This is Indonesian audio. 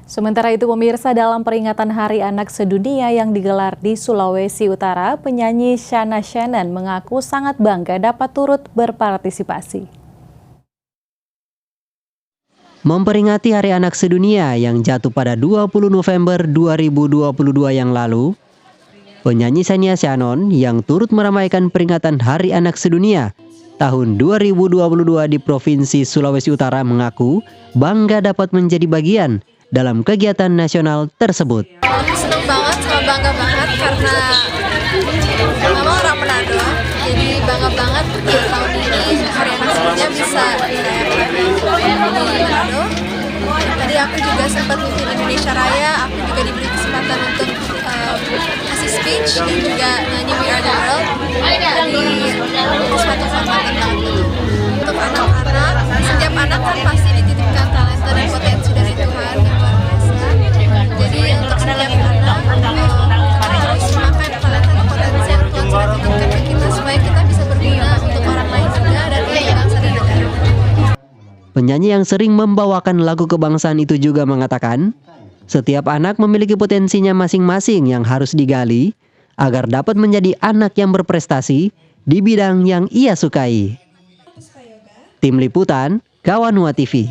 Sementara itu pemirsa, dalam peringatan Hari Anak Sedunia yang digelar di Sulawesi Utara, penyanyi Shana Shannon mengaku sangat bangga dapat turut berpartisipasi. Memperingati Hari Anak Sedunia yang jatuh pada 20 November 2022 yang lalu, penyanyi Shana Shannon yang turut meramaikan peringatan Hari Anak Sedunia tahun 2022 di Provinsi Sulawesi Utara mengaku bangga dapat menjadi bagian dalam kegiatan nasional tersebut. Senang banget, sama bangga banget karena mama orang Manado, jadi bangga banget tahun ini Hari Anak Sedunia bisa dirayakan di Manado. Tadi aku juga sempat mimpin Indonesia Raya, aku juga diberi kesempatan untuk kasih speech dan juga nyanyi We Are The World. Jadi suatu kehormatan banget untuk anak-anak. Setiap anak kan pasti dititipkan talenta dan potensi dari Tuhan yang luar biasa. Jadi untuk setiap anak harus memakai talenta dan potensi yang Tuhan sudah titipkan ke kita supaya kita bisa berguna untuk orang lain juga dan untuk bangsa dan negara. Penyanyi yang sering membawakan lagu kebangsaan itu juga mengatakan, setiap anak memiliki potensinya masing-masing yang harus digali agar dapat menjadi anak yang berprestasi di bidang yang ia sukai. Tim Liputan, Kawanua TV.